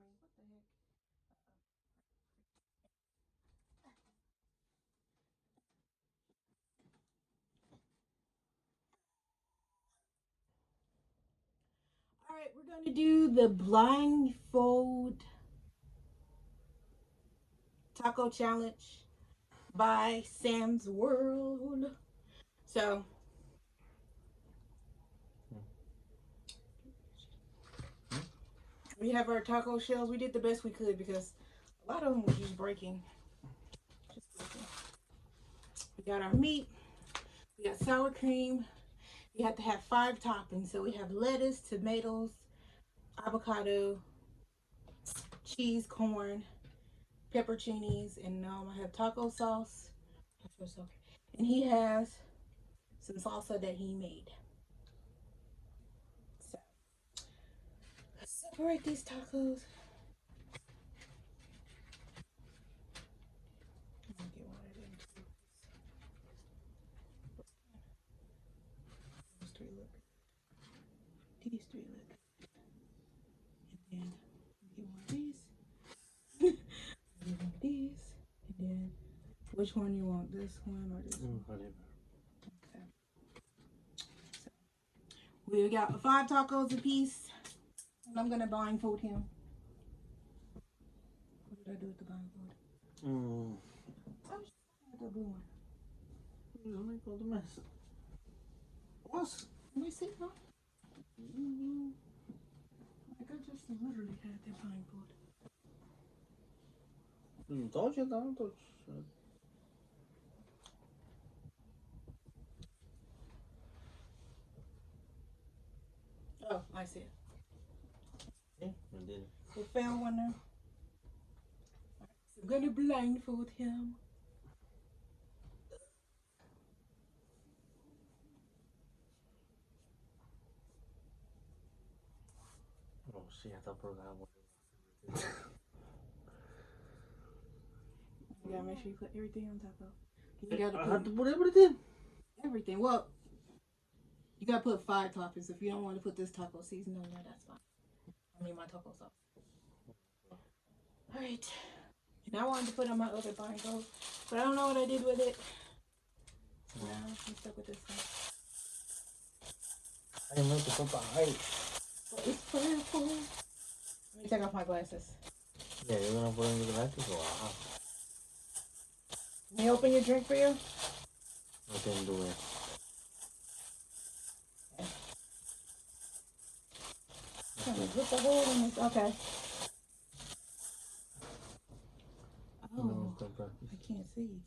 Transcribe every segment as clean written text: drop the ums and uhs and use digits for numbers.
me. What the heck? All right, we're going to do the blindfold taco challenge by Sam's World. So, we have our taco shells. We did the best we could because a lot of them were just breaking. We got our meat. We got sour cream. You have to have 5 toppings. So we have lettuce, tomatoes, avocado, cheese, corn, pepperoncinis, and I have taco sauce. And he has some salsa that he made. So let's separate these tacos. Get one of them too. Those 3 look. These 3 look. And then get one of these. Get one of these. And then which one you want? This one or this one? Whatever. Okay. So we got 5 tacos a piece. And I'm gonna blindfold him. What did I do with the blindfold? I was just looking at the blue one. You don't make all the mess. What? Let me see, no? Like I just literally had the blindfold. You touch it, don't touch it. Oh, I see it. Yeah, you did it. We found one now. Right, so I'm gonna blindfold him. Oh shit, I forgot what it was. You gotta make sure you put everything on top of. You gotta I put have to put everything. everything. Well, you gotta put 5 toppings. If you don't want to put this taco seasoning on there, that's fine. I mean my taco sauce. Alright. And I wanted to put on my other blindfold, but I don't know what I did with it. So now I'm stuck with this one. I didn't know to put the height. But it's purple. Let me take off my glasses. Yeah, you're gonna put in the glasses or wow. Let me open your drink for you. I didn't do it. Put the hole in this. Okay. Oh, I can't see.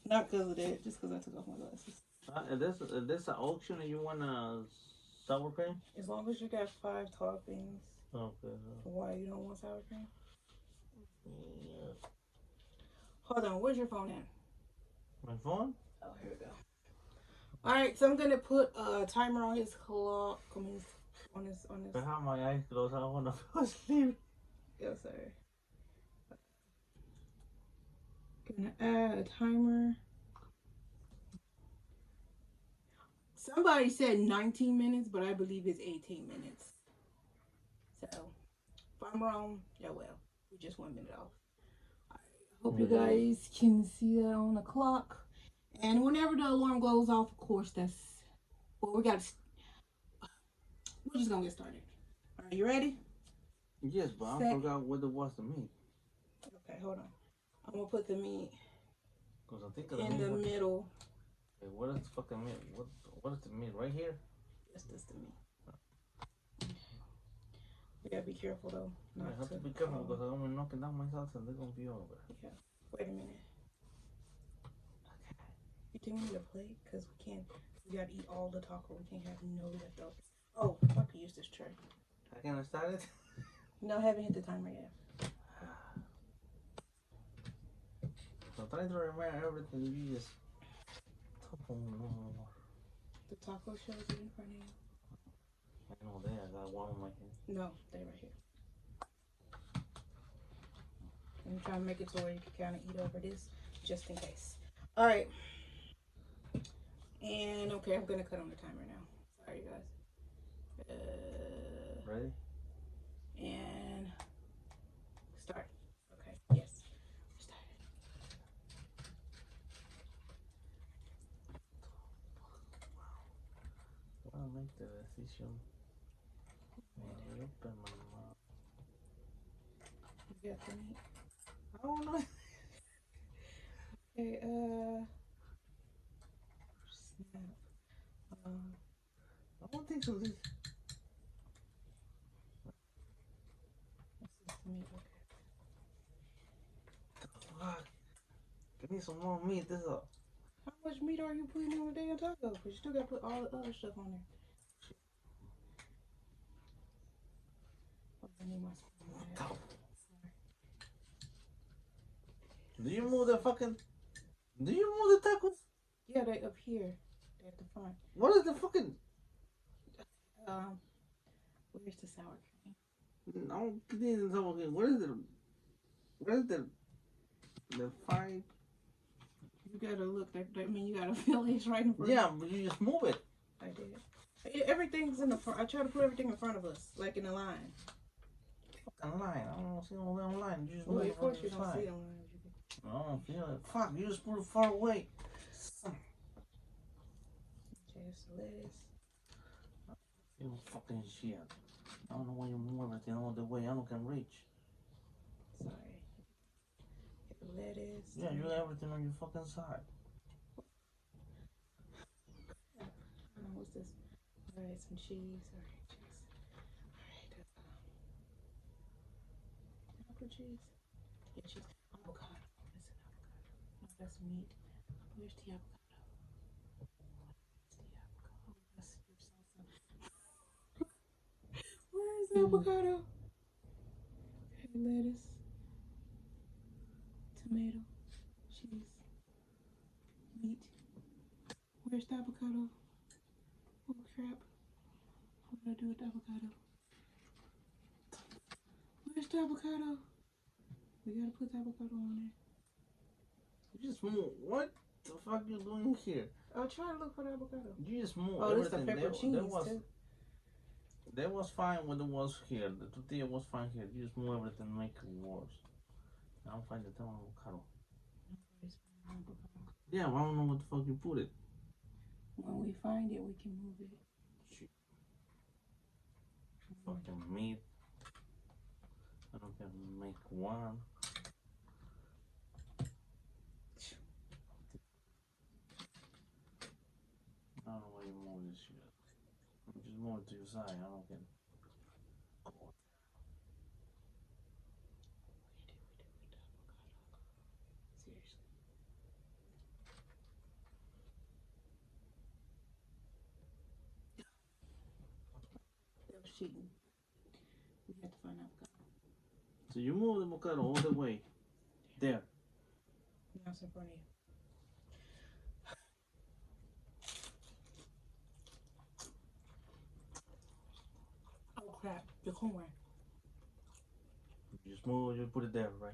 Not because of that, just because I took off my glasses. Is this an auction and you want a sour cream? As long as you got 5 toppings. Okay. Why you don't want sour cream? Yeah. Hold on, where's your phone at? My phone? Oh, here we go. Alright, so I'm gonna put a timer on his clock. On his. I have my eyes closed. I don't want to fall asleep. Yo, sorry. Gonna add a timer. Somebody said 19 minutes, but I believe it's 18 minutes. So, if I'm wrong, yeah, well, we're just 1 minute off. I hope you guys can see that on the clock. And whenever the alarm goes off, of course, that's well, we're just gonna get started. All right, you ready? Yes, but I forgot what it was to me. Okay, hold on. I'm gonna put the meat Cause I think in the middle. Hey, what is the fucking meat? What is the meat right here? Yes, that's the meat. You gotta be careful though. I have to be careful because I'm gonna knock it down myself and they're gonna be over. Yeah. Wait a minute. Okay. You think we need a plate? Cause we can't. We gotta eat all the taco. We can't have no leftovers. Oh, I could use this tray. I can start it. No, I haven't hit the timer yet. So try to remember everything you just talk on. The taco shells are in front of you. I know there. I got one in my hand. No, they're right here. I'm trying to make it to where you can kind of eat over this, just in case. All right. And okay, I'm gonna cut on the timer now. Sorry, guys. Ready? bendición. You Open my mouth. got the meat. I don't know. Okay, snap. I don't think so. This. This is the meat. Okay. Fuck. Give me some more meat. This up. How much meat are you putting on the damn taco? Because you still got to put all the other stuff on there. Oh, I need my spoon. What Sorry. the? Do you move the fucking? Do you move the tacos? Yeah, they up here. They at the front. What is the fucking? Where's the sour cream? I don't need the fucking. What is the? What is the? The fine. You gotta look. I mean, you gotta feel it's right in front. Yeah, but you just move it. I did. Everything's in the front. I try to put everything in front of us, like in a line. Fucking line. I don't see no damn line. You just Well, move of course it you on don't the see side. them. I don't feel it. Fuck, you just put it far away. Just lettuce. You fucking shit. I don't know why you move everything all the way. I don't can reach. Sorry. Lettuce. Yeah, you have everything on your fucking side. What's this? All right, some cheese. All right, cheese. All right. Did I put cheese? Yeah, cheese. Avocado. It's an avocado. No, that's meat. Where's the avocado? Where's the avocado? Where's the avocado? Okay, lettuce, tomato, cheese, meat. Where's the avocado? Oh crap. What did I do with the avocado? Where's the avocado? We gotta put the avocado on there. You just move. What the fuck you doing here? I'll try to look for the avocado. You just move Oh, this is the everything. pepper cheese too. That was fine when it was here. The tortilla was fine here. You just move everything, make it worse. I don't find the damn avocado. Yeah, well, I don't know what the fuck you put it. When we find it, we can move it. Shit. Fucking meat. I don't can make one. I don't know why you move this shit. Just move it to your side. I don't can. Seriously. That was cheating. We had to find avocado. So you move the avocado all the way there. Now it's in front of you. Oh crap, the corn. You just move. You put it there, right?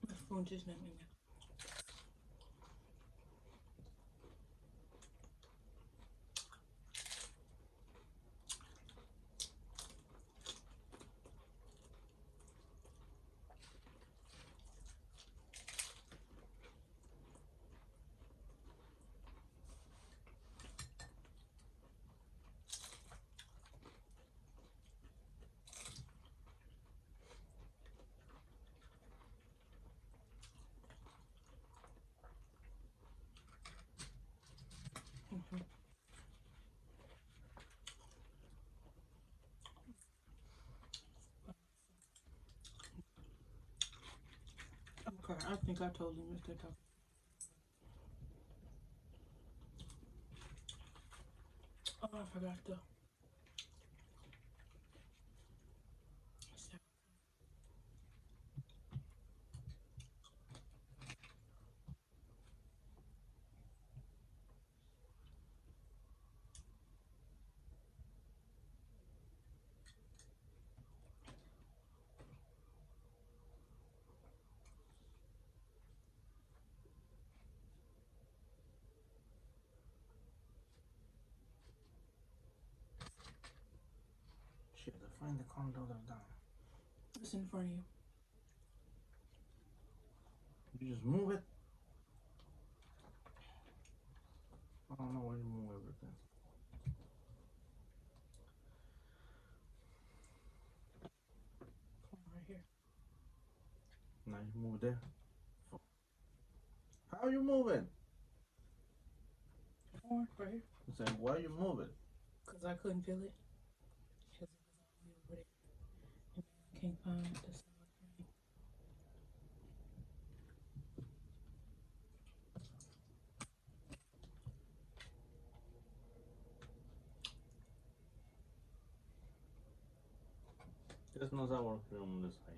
My phone just let me know. Okay, I think I totally missed that talk. Oh, I forgot to. find the controller down. It's in front of you. You just move it. I don't know where you move everything. Right here. Now you move it there. How you moving? Right here. I said, why you moving? Because I couldn't feel it. Because it was all the way over there. And I can't find the sour cream. There's no sour cream on this side.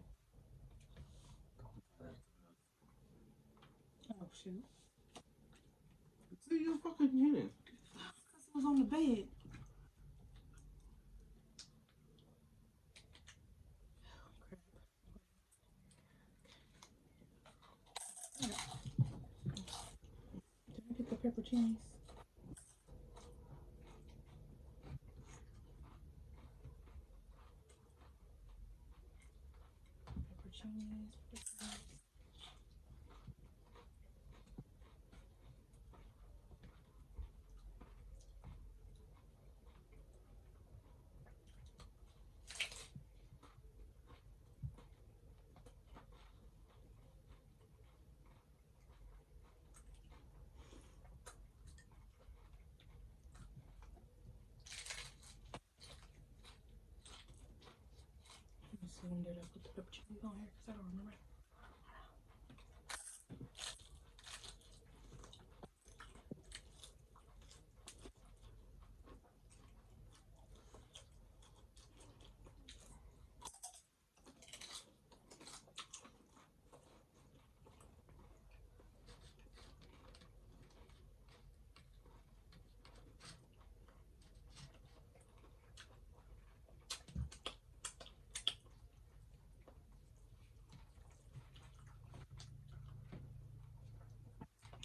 Oh, shoot. See, you fucking cheating. Because it was on the bed. Did I get the pepperoncinis? Pepperoncinis. Let me see when did I put the pepperoncinis on here because I don't remember.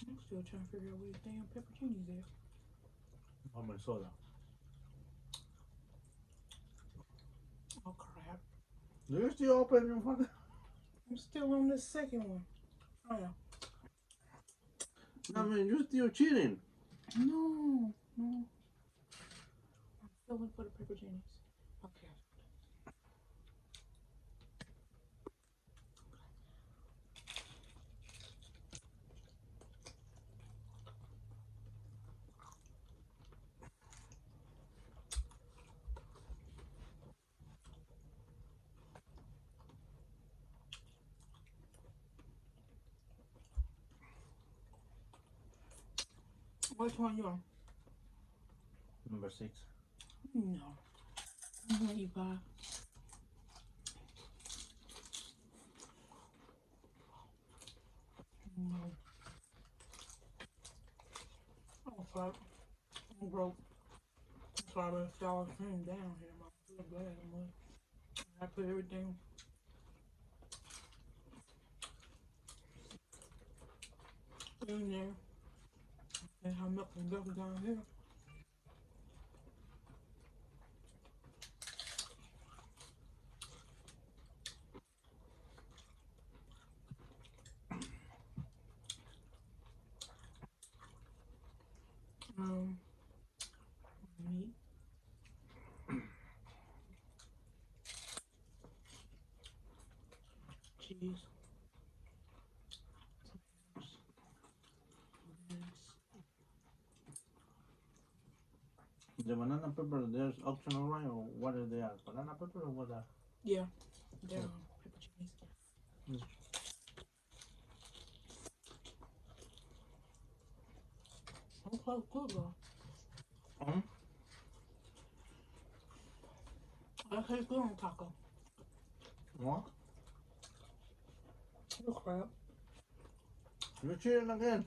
I'm still trying to figure out where these damn pepperoncinis at. Oh, my soda. Oh crap. Do you still open your fucking? I'm still on the second one. Oh yeah. I mean, you still cheating. No. I'm filling for the pepperoncinis. Okay. Which one you on? Number 6. No. I'm gonna eat 5. No. Oh fuck. I'm broke. That's why I left sour cream down here. My good bad. I put everything in there. And how milk and milk down here. Meat. Cheese. The banana pepper, there's optional, right? Or what are they at? Banana pepper or what? Yeah. They're pepperoncinis. I'm close good though. Um, I taste good on taco. what? Oh crap. You're cheating again.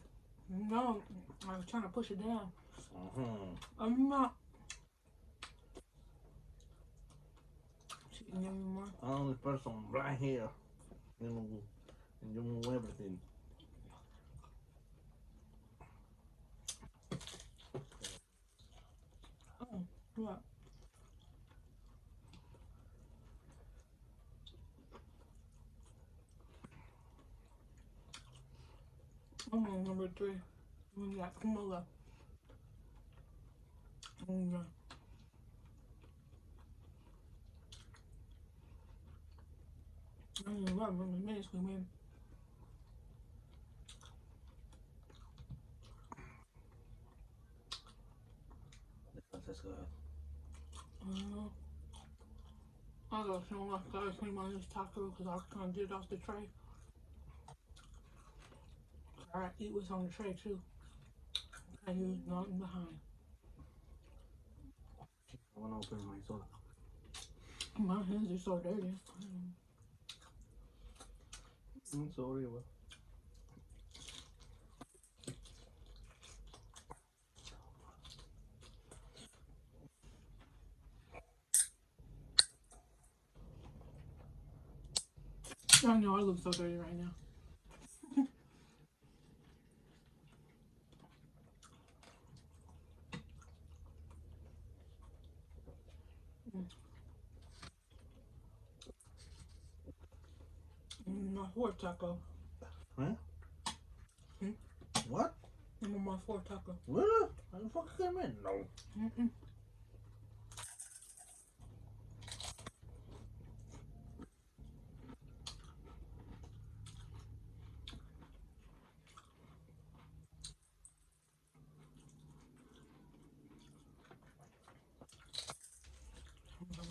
No, I was trying to push it down. Uh-huh. Not cheating anymore. Only person blind here. You know, and you move everything. Oh, what? number 3. We got Camilla. And, I don't know what minutes we win. Let's go ahead. I got so much ice cream on this taco because I was trying to get it off the tray. Alright, eat what's on the tray too. I use nothing behind. I want to open my soda. My hands are so dirty. I'm sorry, but I know I look so dirty right now. My fourth taco. Huh? Hmm? What? I'm on my fourth taco. What? How the fuck came in? No. Mm-mm.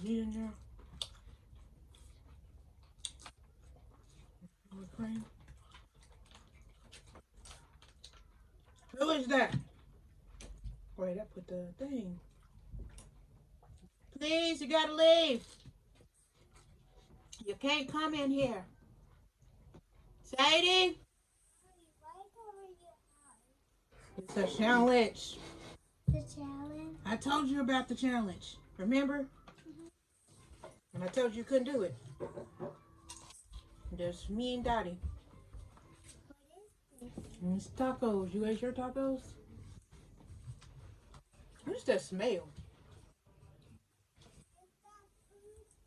Me in there. With cream. Who is that? Wait, I put the thing. Please, you gotta leave. You can't come in here. Sadie? It's a challenge. The challenge? I told you about the challenge. Remember? And I told you couldn't do it. Just me and Dottie. What is this? And it's tacos. You ate your tacos? What is that smell?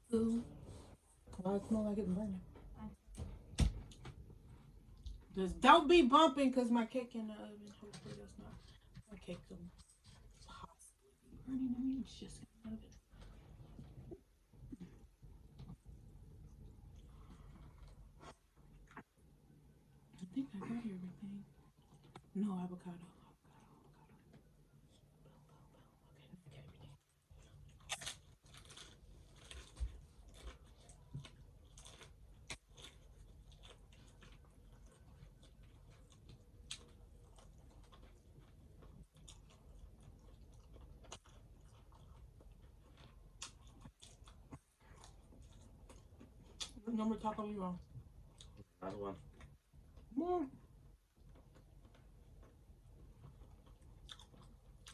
Food. Why it smell like it's burning? Just don't be bumping because my cake in the oven. Hopefully that's not my cake could possibly be burning. I mean, it's just in the oven. I think I got everything. No avocado. Okay, everything. What number taco you on? Last one.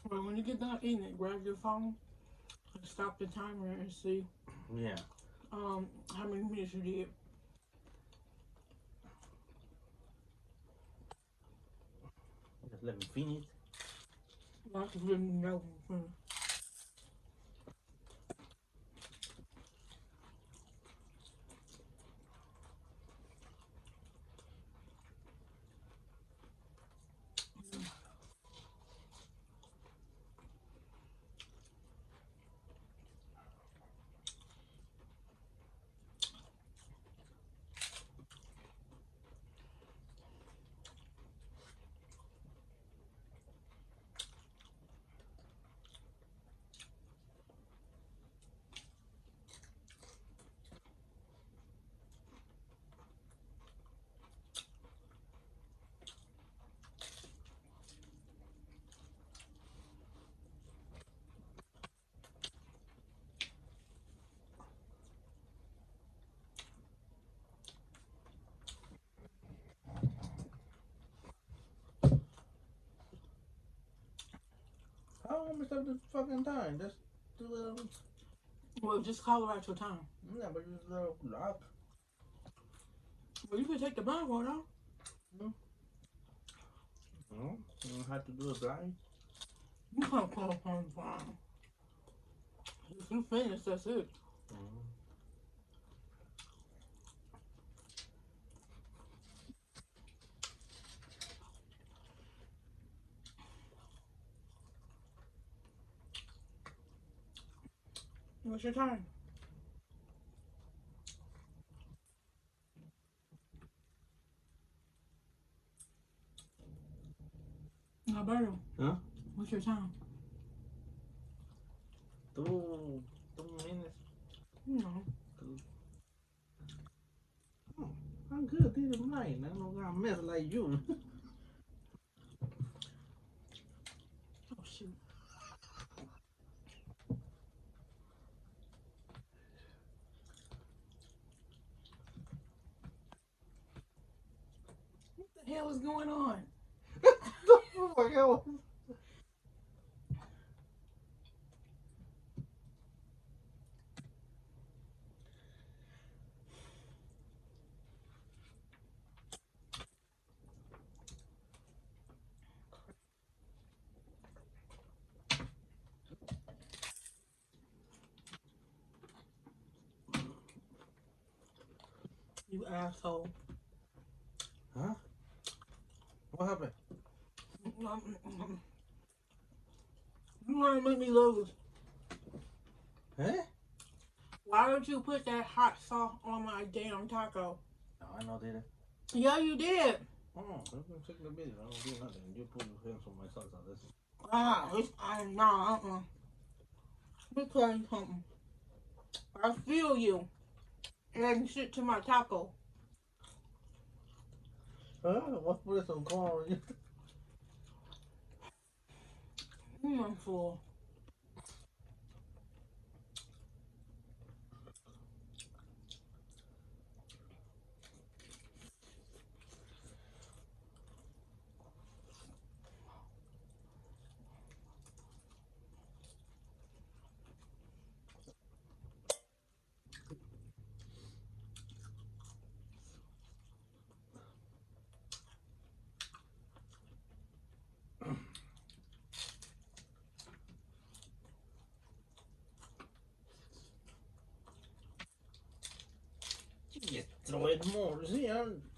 Well, when you get done eating it, grab your phone and stop the timer and see Yeah. how many minutes you did. Just let me finish. That's really no. How almost up this fucking time? That's too little. Well, just call her out your time. Yeah, but this little lock. Well, you can take the blindfold off. No, you don't have to do it blind. You can't call upon blind. If you finish, that's it. What's your time? Alberto. Huh? What's your time? 2 minutes. No. Oh, I'm good. This is mine. I don't got mess like you. Oh shoot. What the hell is going on? Oh my God. You asshole. Huh? What happened? You want to make me lose. Huh? Why don't you put that hot sauce on my damn taco? No, I know, did it. Yeah, you did. Oh, I'm checking the video. I don't do nothing. You put your hands on my salsa. That's it. Nah. Let me tell you something. I feel you. Adding shit to my taco. Huh? What's put some corn on you? I'm full. You throw it more. See,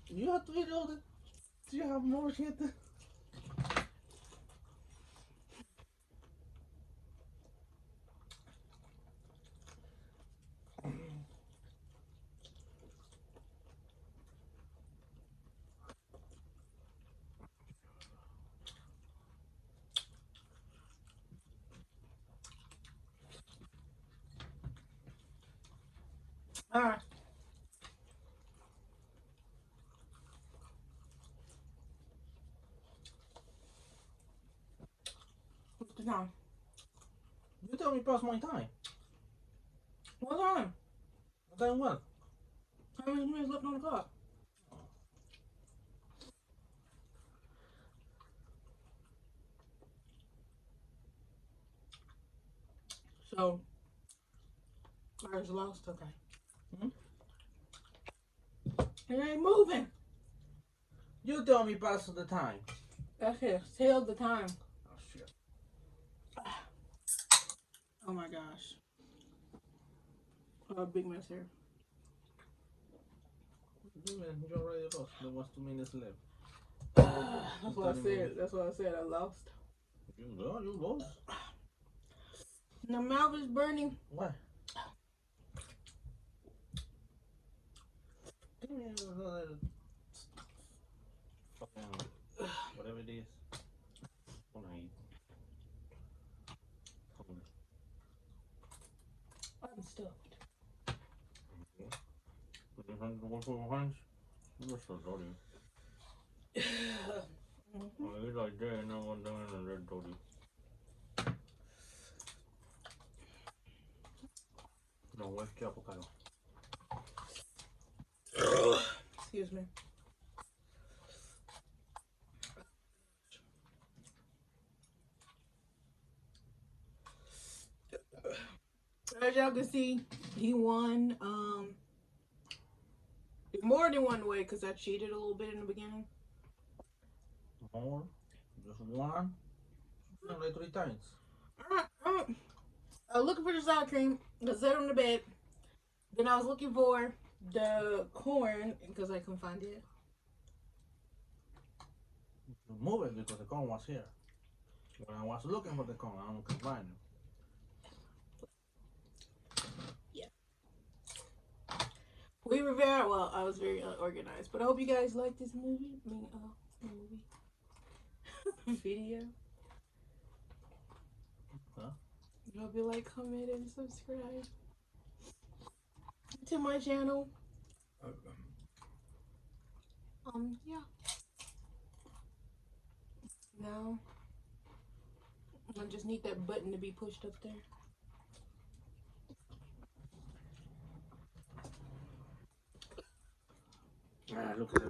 you have to eat all the. You have more shit. Alright. What's the time? You tell me past my time. What time? Then what? How many minutes left on the clock? So, I just lost. Okay. Hmm? It ain't moving. You tell me past the time. That's it. Tell the time. Oh shit. Oh my gosh. Big mess here. You already lost. There was 2 minutes left. That's what I said. That's what I said. I lost. You lost. The mouth is burning. Why? Give me another fucking whatever it is. What I eat. I'm stuffed. You want for orange? You're so dirty. I eat like that and I want down and they're dirty. No, where's the avocado? Excuse me. As y'all can see, he won. More than one way because I cheated a little bit in the beginning. More? Just one? Like 3 times. I was looking for the sour cream. I set on the bed. Then I was looking for the corn because I couldn't find it. You move it because the corn was here. When I was looking for the corn, I don't could find it. We were very well. I was very unorganized, but I hope you guys like this movie. I mean, video. Huh? I hope you like, comment, and subscribe to my channel. Yeah. Now, I just need that button to be pushed up there. Ah, look at him.